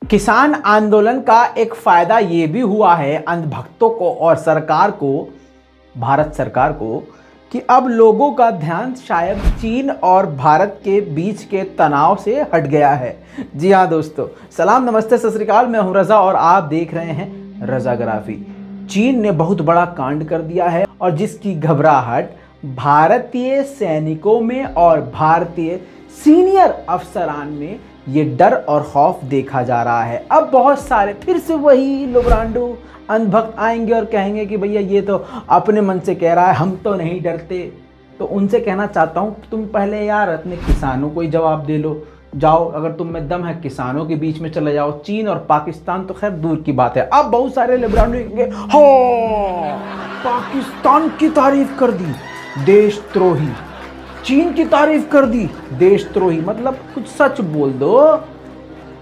किसान आंदोलन का एक फायदा ये भी हुआ है अंधभक्तों को और सरकार को, भारत सरकार को, कि अब लोगों का ध्यान शायद चीन और भारत के बीच के तनाव से हट गया है। जी हाँ दोस्तों, सलाम नमस्ते सत श्री अकाल, मैं हूं रजा और आप देख रहे हैं रजाग्राफी। चीन ने बहुत बड़ा कांड कर दिया है और जिसकी घबराहट भारतीय सैनिकों में और भारतीय सीनियर अफसरान में ये डर और खौफ देखा जा रहा है। अब बहुत सारे फिर से वही लोब्रांडो अंधभक्त आएंगे और कहेंगे कि भैया ये तो अपने मन से कह रहा है, हम तो नहीं डरते। तो उनसे कहना चाहता हूँ, तुम पहले यार अपने किसानों को ही जवाब दे लो। जाओ, अगर तुम में दम है किसानों के बीच में चले जाओ। चीन और पाकिस्तान तो खैर दूर की बात है। अब बहुत सारे लोब्रांडो कहेंगे हाँ पाकिस्तान की तारीफ कर दी देशद्रोही, चीन की तारीफ कर दी देशद्रोही, मतलब कुछ सच बोल दो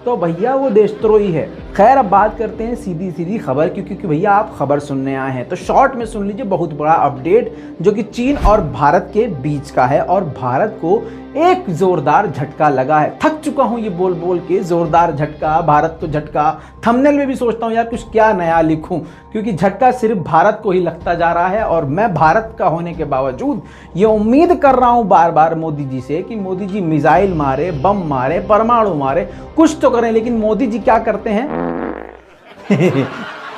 तो भैया वो देशद्रोही है। खैर अब बात करते हैं सीधी सीधी खबर की, क्योंकि भैया आप खबर सुनने आए हैं तो शॉर्ट में सुन लीजिए। बहुत बड़ा अपडेट जो कि चीन और भारत के बीच का है और भारत को एक जोरदार झटका लगा है। थक चुका हूं ये बोल बोल के, जोरदार झटका, भारत को झटका। थंबनेल में भी सोचता हूं यार कुछ क्या नया लिखूं, क्योंकि झटका सिर्फ भारत को ही लगता जा रहा है। और मैं भारत का होने के बावजूद ये उम्मीद कर रहा हूं बार बार मोदी जी से कि मोदी जी मिसाइल मारे, बम मारे, परमाणु मारे, कुछ तो करें। लेकिन मोदी जी क्या करते हैं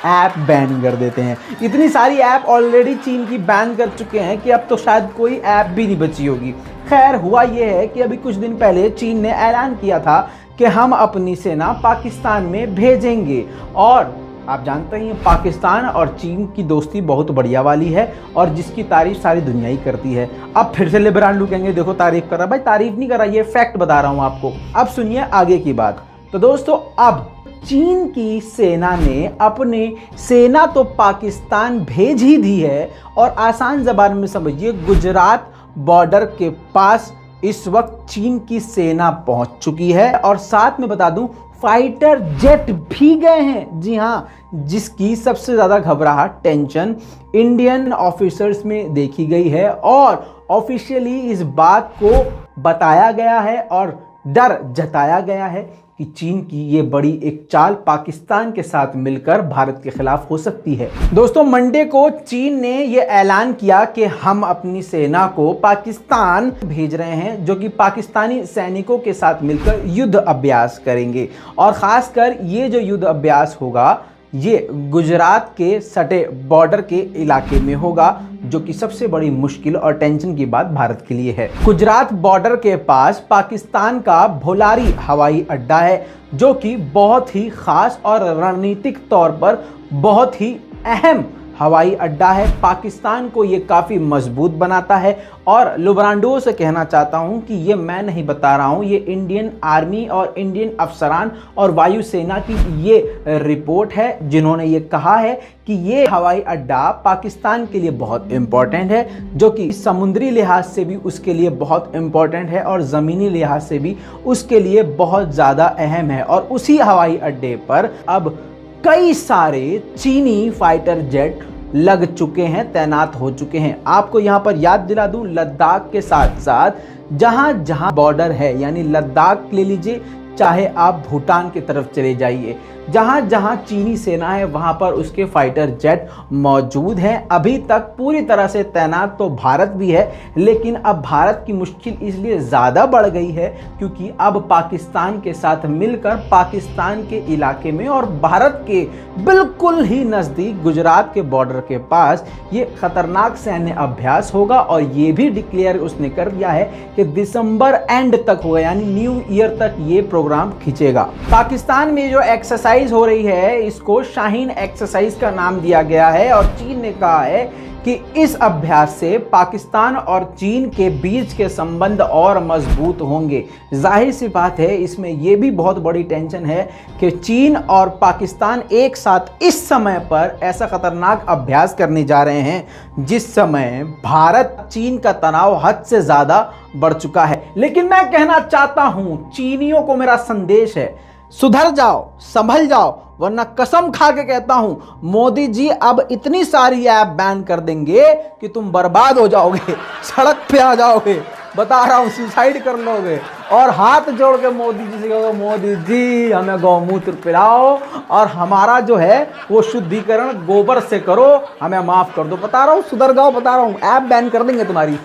ऐप बैन कर देते हैं। इतनी सारी ऐप ऑलरेडी चीन की बैन कर चुके हैं कि अब तो शायद कोई ऐप भी नहीं बची होगी। खैर हुआ यह है कि अभी कुछ दिन पहले चीन ने ऐलान किया था कि हम अपनी सेना पाकिस्तान में भेजेंगे। और आप जानते हैं पाकिस्तान और चीन की दोस्ती बहुत बढ़िया वाली है और जिसकी तारीफ सारी दुनिया ही करती है। अब फिर से लिबरांडू कहेंगे देखो तारीफ कर रहा। भाई तारीफ नहीं कर रहा, ये फैक्ट बता रहा हूं आपको। अब सुनिए आगे की बात। तो दोस्तों अब चीन की सेना ने अपनी सेना तो पाकिस्तान भेज ही दी है और आसान ज़बान में समझिए गुजरात बॉर्डर के पास इस वक्त चीन की सेना पहुंच चुकी है। और साथ में बता दूं फाइटर जेट भी गए हैं। जी हां, जिसकी सबसे ज़्यादा घबराहट, टेंशन इंडियन ऑफिसर्स में देखी गई है और ऑफिशियली इस बात को बताया गया है और डर जताया गया है कि चीन की ये बड़ी एक चाल पाकिस्तान के साथ मिलकर भारत के खिलाफ हो सकती है। दोस्तों मंडे को चीन ने ये ऐलान किया कि हम अपनी सेना को पाकिस्तान भेज रहे हैं, जो कि पाकिस्तानी सैनिकों के साथ मिलकर युद्ध अभ्यास करेंगे। और खासकर ये जो युद्ध अभ्यास होगा ये गुजरात के सटे बॉर्डर के इलाके में होगा, जो कि सबसे बड़ी मुश्किल और टेंशन की बात भारत के लिए है। गुजरात बॉर्डर के पास पाकिस्तान का भोलारी हवाई अड्डा है, जो कि बहुत ही खास और रणनीतिक तौर पर बहुत ही अहम हवाई अड्डा है। पाकिस्तान को ये काफ़ी मजबूत बनाता है। और लुब्रांडो से कहना चाहता हूँ कि ये मैं नहीं बता रहा हूँ, ये इंडियन आर्मी और इंडियन अफसरान और वायुसेना की ये रिपोर्ट है, जिन्होंने ये कहा है कि ये हवाई अड्डा पाकिस्तान के लिए बहुत इम्पोर्टेंट है, जो कि समुद्री लिहाज से भी उसके लिए बहुत इम्पोर्टेंट है और ज़मीनी लिहाज से भी उसके लिए बहुत ज़्यादा अहम है। और उसी हवाई अड्डे पर अब कई सारे चीनी फाइटर जेट लग चुके हैं, तैनात हो चुके हैं। आपको यहां पर याद दिला दूं, लद्दाख के साथ साथ जहां जहां बॉर्डर है, यानी लद्दाख ले लीजिए, चाहे आप भूटान की तरफ चले जाइए, जहां जहां चीनी सेना है वहां पर उसके फाइटर जेट मौजूद हैं। अभी तक पूरी तरह से तैनात तो भारत भी है, लेकिन अब भारत की मुश्किल इसलिए ज़्यादा बढ़ गई है क्योंकि अब पाकिस्तान के साथ मिलकर पाकिस्तान के इलाके में और भारत के बिल्कुल ही नज़दीक गुजरात के बॉर्डर के पास ये खतरनाक सैन्य अभ्यास होगा। और ये भी डिक्लेयर उसने कर दिया है कि दिसंबर एंड तक होगा, यानी न्यू ईयर तक ये प्रोग्राम खींचेगा। पाकिस्तान में जो एक्सरसाइज हो रही है इसको शाहीन एक्सरसाइज का नाम दिया गया है और चीन ने कहा है कि इस अभ्यास से पाकिस्तान और चीन के बीच के संबंध और मजबूत होंगे। जाहिर सी बात है, इसमें यह भी बहुत बड़ी टेंशन है कि चीन और पाकिस्तान एक साथ इस समय पर ऐसा खतरनाक अभ्यास करने जा रहे हैं जिस समय भारत चीन का तनाव हद से ज़्यादा बढ़ चुका है। लेकिन मैं कहना चाहता हूं, चीनियों को मेरा संदेश है, सुधर जाओ, संभल जाओ, वरना कसम खा के कहता हूं मोदी जी अब इतनी सारी ऐप बैन कर देंगे कि तुम बर्बाद हो जाओगे, सड़क पे आ जाओगे। बता रहा हूँ सुसाइड कर लोगे। और हाथ जोड़ के मोदी जी से कहोगे मोदी जी हमें गौमूत्र पिलाओ और हमारा जो है वो शुद्धिकरण गोबर से करो, हमें माफ कर दो। बता रहा हूँ सुधर जाओ, बता रहा हूँ ऐप बैन कर देंगे तुम्हारी।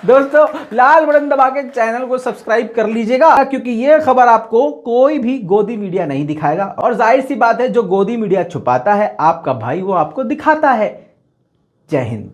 दोस्तों लाल बटन दबा के चैनल को सब्सक्राइब कर लीजिएगा, क्योंकि ये खबर आपको कोई भी गोदी मीडिया नहीं दिखाएगा। और जाहिर सी बात है जो गोदी मीडिया छुपाता है आपका भाई वो आपको दिखाता है। जय हिंद।